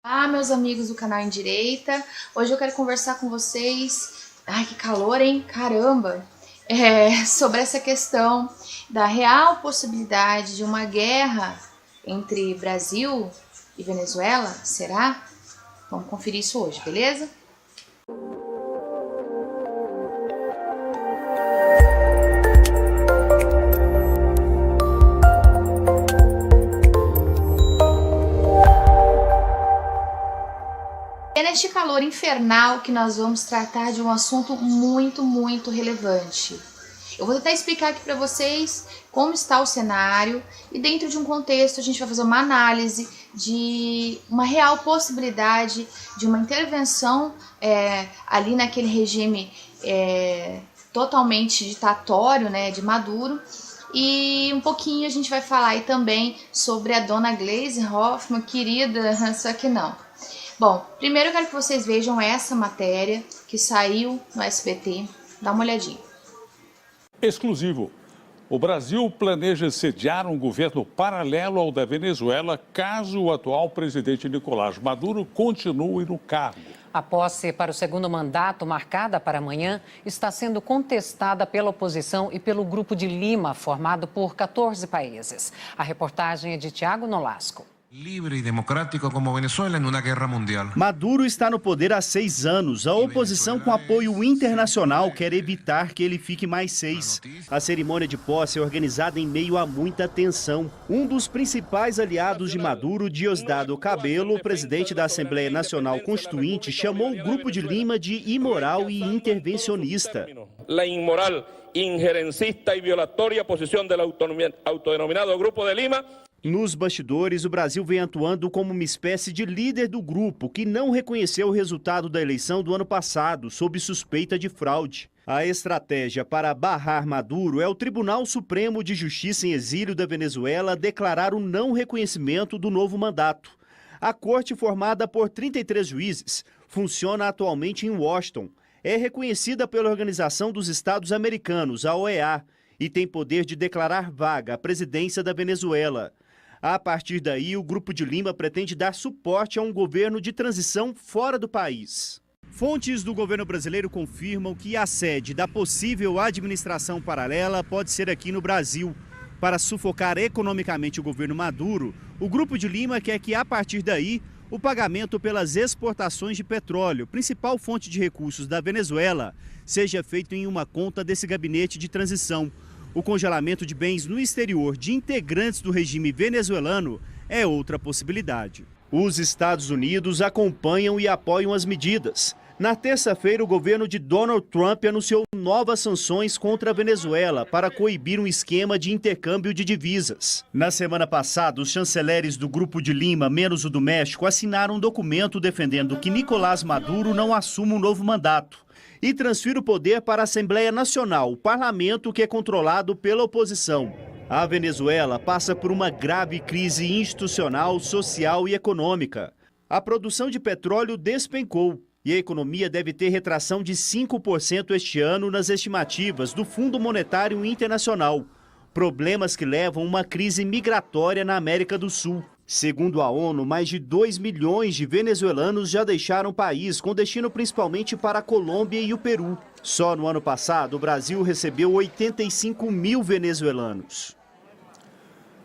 Olá, meus amigos do canal Em Direita. Hoje eu quero conversar com vocês. Ai, que calor, hein? Caramba! Sobre essa questão da real possibilidade de uma guerra entre Brasil e Venezuela. Será? Vamos conferir isso hoje, beleza? É neste calor infernal que nós vamos tratar de um assunto muito relevante. Eu vou tentar explicar aqui para vocês como está o cenário e dentro de um contexto a gente vai fazer uma análise de uma real possibilidade de uma intervenção ali naquele regime totalmente ditatório, né, de Maduro. E um pouquinho a gente vai falar aí também sobre a dona Gleisi Hoffmann, querida, só que não. Bom, primeiro eu quero que vocês vejam essa matéria que saiu no SBT. Dá uma olhadinha. Exclusivo. O Brasil planeja sediar um governo paralelo ao da Venezuela caso o atual presidente Nicolás Maduro continue no cargo. A posse para o segundo mandato, marcada para amanhã, está sendo contestada pela oposição e pelo Grupo de Lima, formado por 14 países. A reportagem é de Tiago Nolasco. Livre e democrático como Venezuela em uma guerra mundial. Maduro está no poder há 6 anos. A oposição, com apoio internacional, quer evitar que ele fique mais 6. A cerimônia de posse é organizada em meio a muita tensão. Um dos principais aliados de Maduro, Diosdado Cabello, presidente da Assembleia Nacional Constituinte, chamou o Grupo de Lima de imoral e intervencionista. A imoral, injerencista e violatória posição do autodenominado Grupo de Lima. Nos bastidores, o Brasil vem atuando como uma espécie de líder do grupo, que não reconheceu o resultado da eleição do ano passado, sob suspeita de fraude. A estratégia para barrar Maduro é o Tribunal Supremo de Justiça em Exílio da Venezuela declarar o não reconhecimento do novo mandato. A corte, formada por 33 juízes, funciona atualmente em Washington. É reconhecida pela Organização dos Estados Americanos, a OEA, e tem poder de declarar vaga a presidência da Venezuela. A partir daí, o Grupo de Lima pretende dar suporte a um governo de transição fora do país. Fontes do governo brasileiro confirmam que a sede da possível administração paralela pode ser aqui no Brasil. Para sufocar economicamente o governo Maduro, o Grupo de Lima quer que, a partir daí, o pagamento pelas exportações de petróleo, principal fonte de recursos da Venezuela, seja feito em uma conta desse gabinete de transição. O congelamento de bens no exterior de integrantes do regime venezuelano é outra possibilidade. Os Estados Unidos acompanham e apoiam as medidas. Na terça-feira, o governo de Donald Trump anunciou novas sanções contra a Venezuela para coibir um esquema de intercâmbio de divisas. Na semana passada, os chanceleres do Grupo de Lima, menos o do México, assinaram um documento defendendo que Nicolás Maduro não assuma um novo mandato e transfira o poder para a Assembleia Nacional, o parlamento que é controlado pela oposição. A Venezuela passa por uma grave crise institucional, social e econômica. A produção de petróleo despencou e a economia deve ter retração de 5% este ano nas estimativas do Fundo Monetário Internacional. Problemas que levam a uma crise migratória na América do Sul. Segundo a ONU, mais de 2 milhões de venezuelanos já deixaram o país, com destino principalmente para a Colômbia e o Peru. Só no ano passado, o Brasil recebeu 85 mil venezuelanos.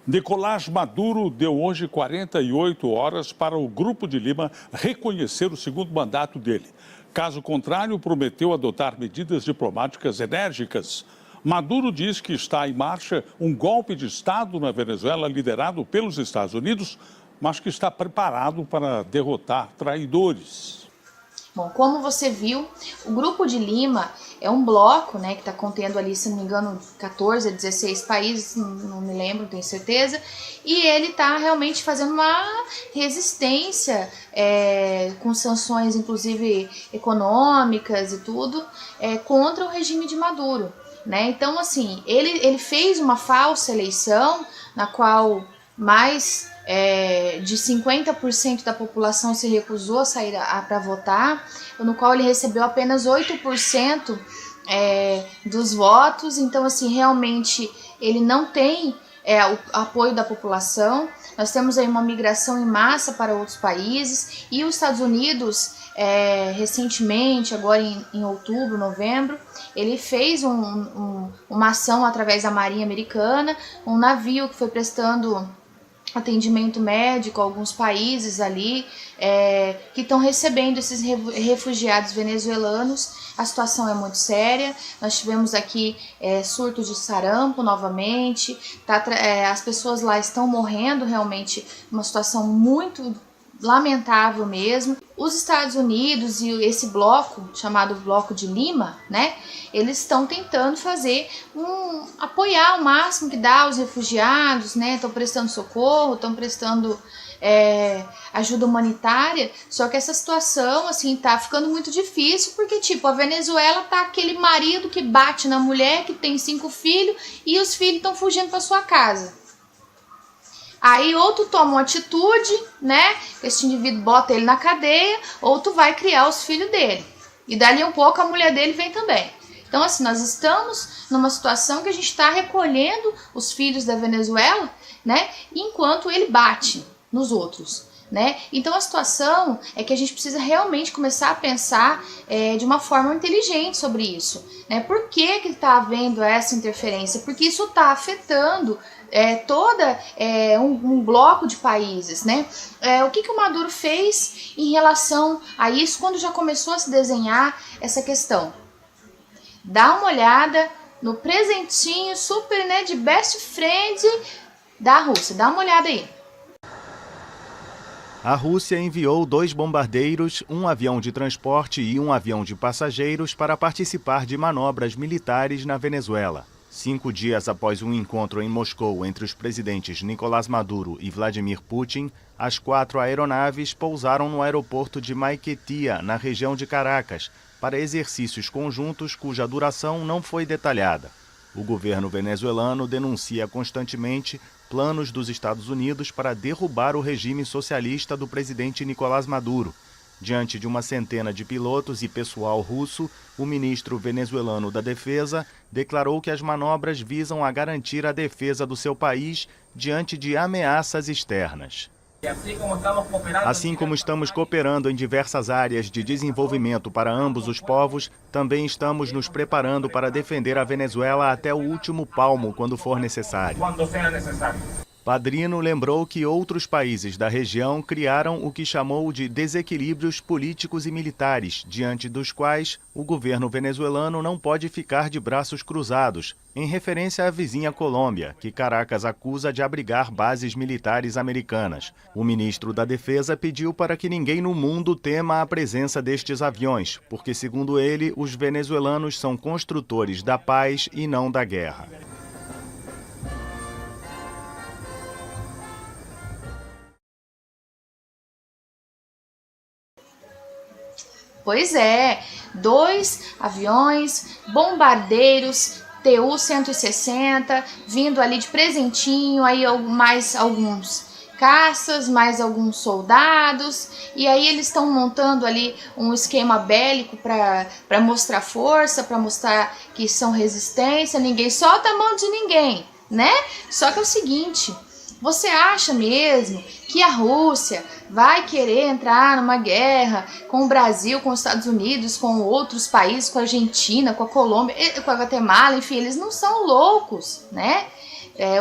Nicolás Maduro deu hoje 48 horas para o Grupo de Lima reconhecer o segundo mandato dele. Caso contrário, prometeu adotar medidas diplomáticas enérgicas. Maduro diz que está em marcha um golpe de Estado na Venezuela liderado pelos Estados Unidos, mas que está preparado para derrotar traidores. Bom, como você viu, o Grupo de Lima é um bloco, né, que está contendo ali, se não me engano, 14 a 16 países, não me lembro, não tenho certeza, e ele está realmente fazendo uma resistência com sanções, inclusive econômicas e tudo, contra o regime de Maduro. Né? Então, assim, ele fez uma falsa eleição na qual mais de 50% da população se recusou a sair para votar, no qual ele recebeu apenas 8% dos votos. Então, assim, realmente ele não tem o apoio da população. Nós temos aí uma migração em massa para outros países, e os Estados Unidos, recentemente, agora em outubro, novembro, ele fez uma ação através da Marinha Americana, um navio que foi prestando atendimento médico a alguns países ali, que estão recebendo esses refugiados venezuelanos. A situação é muito séria. Nós tivemos aqui surto de sarampo novamente, as pessoas lá estão morrendo, realmente uma situação muito lamentável mesmo. Os Estados Unidos e esse bloco, chamado Bloco de Lima, né, eles estão tentando apoiar o máximo que dá os refugiados, né, estão prestando socorro, estão prestando ajuda humanitária, só que essa situação, assim, tá ficando muito difícil, porque, tipo, a Venezuela tá aquele marido que bate na mulher, que tem 5 filhos, e os filhos estão fugindo para sua casa. Aí ou tu toma uma atitude, né, esse indivíduo bota ele na cadeia, ou tu vai criar os filhos dele. E dali um pouco a mulher dele vem também. Então, assim, nós estamos numa situação que a gente está recolhendo os filhos da Venezuela, né, enquanto ele bate nos outros, né? Então a situação é que a gente precisa realmente começar a pensar de uma forma inteligente sobre isso, né? Por que está havendo essa interferência? Porque isso está afetando um bloco de países, né? O que o Maduro fez em relação a isso quando já começou a se desenhar essa questão? Dá uma olhada no presentinho super, né, de best friend da Rússia. Dá uma olhada aí. A Rússia enviou 2 bombardeiros, um avião de transporte e um avião de passageiros para participar de manobras militares na Venezuela. 5 dias após um encontro em Moscou entre os presidentes Nicolás Maduro e Vladimir Putin, as 4 aeronaves pousaram no aeroporto de Maiquetía, na região de Caracas, para exercícios conjuntos cuja duração não foi detalhada. O governo venezuelano denuncia constantemente planos dos Estados Unidos para derrubar o regime socialista do presidente Nicolás Maduro. Diante de uma centena de pilotos e pessoal russo, o ministro venezuelano da Defesa declarou que as manobras visam a garantir a defesa do seu país diante de ameaças externas. Assim como estamos cooperando em diversas áreas de desenvolvimento para ambos os povos, também estamos nos preparando para defender a Venezuela até o último palmo quando for necessário. Padrino lembrou que outros países da região criaram o que chamou de desequilíbrios políticos e militares, diante dos quais o governo venezuelano não pode ficar de braços cruzados, em referência à vizinha Colômbia, que Caracas acusa de abrigar bases militares americanas. O ministro da Defesa pediu para que ninguém no mundo tema a presença destes aviões, porque, segundo ele, os venezuelanos são construtores da paz e não da guerra. Pois é, 2 aviões, bombardeiros, Tu-160, vindo ali de presentinho, aí mais alguns caças, mais alguns soldados, e aí eles estão montando ali um esquema bélico para mostrar força, para mostrar que são resistência, ninguém solta a mão de ninguém, né? Só que é o seguinte, você acha mesmo que a Rússia vai querer entrar numa guerra com o Brasil, com os Estados Unidos, com outros países, com a Argentina, com a Colômbia, com a Guatemala, enfim, eles não são loucos, né?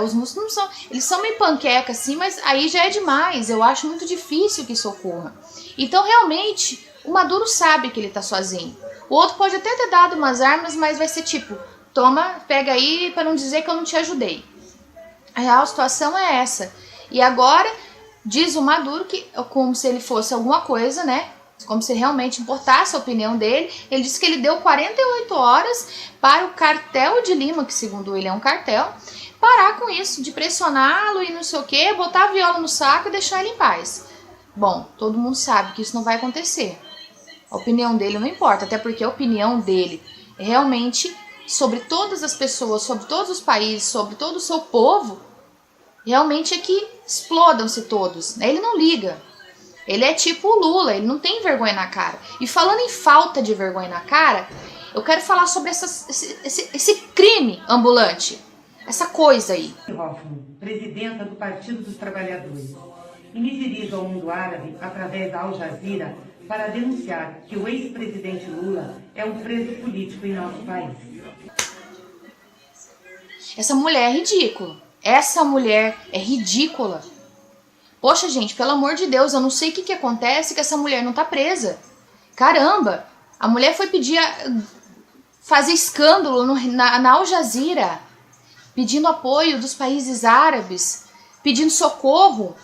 Os russos não são, eles são meio panqueca assim, mas aí já é demais, eu acho muito difícil que isso ocorra. Então realmente, o Maduro sabe que ele tá sozinho. O outro pode até ter dado umas armas, mas vai ser tipo, toma, pega aí para não dizer que eu não te ajudei. A real situação é essa. E agora, diz o Maduro que, como se ele fosse alguma coisa, né? Como se realmente importasse a opinião dele. Ele disse que ele deu 48 horas para o cartel de Lima, que segundo ele é um cartel, parar com isso, de pressioná-lo e não sei o quê, botar a viola no saco e deixar ele em paz. Bom, todo mundo sabe que isso não vai acontecer. A opinião dele não importa, até porque a opinião dele é realmente sobre todas as pessoas, sobre todos os países, sobre todo o seu povo, realmente é que explodam-se todos, né? Ele não liga. Ele é tipo o Lula, ele não tem vergonha na cara. E falando em falta de vergonha na cara, eu quero falar sobre esse crime ambulante. essa coisa aí. Hoffmann, presidenta do Partido dos Trabalhadores, e me dirijo ao mundo árabe através da Al Jazeera para denunciar que o ex-presidente Lula é um preso político em nosso país. Essa mulher é ridícula. Essa mulher é ridícula. Poxa, gente, pelo amor de Deus, eu não sei o que acontece que essa mulher não tá presa. Caramba, a mulher foi pedir, fazer escândalo na Al Jazeera, pedindo apoio dos países árabes, pedindo socorro,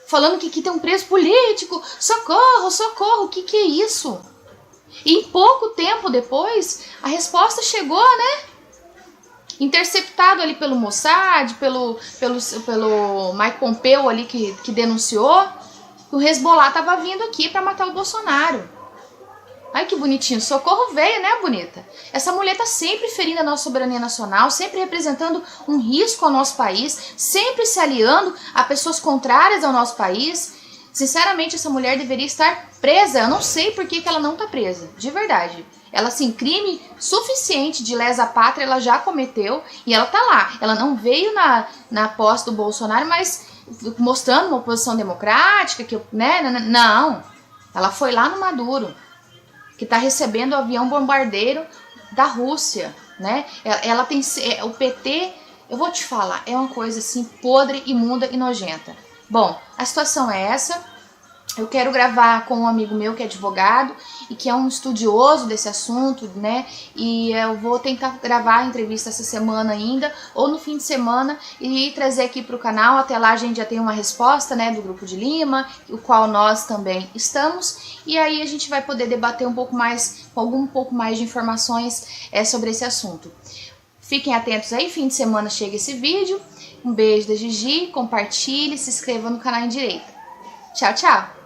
falando que aqui tem um preso político, socorro, socorro, o que é isso? E em pouco tempo depois, a resposta chegou, né? Interceptado ali pelo Mossad, pelo Mike Pompeo ali que denunciou, que o Hezbollah estava vindo aqui para matar o Bolsonaro. Ai, que bonitinho, socorro veio, né, bonita? Essa mulher tá sempre ferindo a nossa soberania nacional, sempre representando um risco ao nosso país, sempre se aliando a pessoas contrárias ao nosso país. Sinceramente, essa mulher deveria estar presa. Eu não sei por que ela não tá presa, de verdade. Ela, assim, crime suficiente de lesa pátria ela já cometeu e ela tá lá. Ela não veio na posse do Bolsonaro, mas mostrando uma oposição democrática, que, né? Não. Ela foi lá no Maduro, que tá recebendo o avião bombardeiro da Rússia, né? Ela tem... O PT, eu vou te falar, é uma coisa, assim, podre, imunda e nojenta. Bom, a situação é essa. Eu quero gravar com um amigo meu que é advogado e que é um estudioso desse assunto, né? E eu vou tentar gravar a entrevista essa semana ainda, ou no fim de semana, e trazer aqui para o canal. Até lá a gente já tem uma resposta, né, do Grupo de Lima, o qual nós também estamos. E aí a gente vai poder debater um pouco mais, com um pouco mais de informações sobre esse assunto. Fiquem atentos aí, fim de semana chega esse vídeo. Um beijo da Gigi, compartilhe, se inscreva no canal em direita. Tchau, tchau!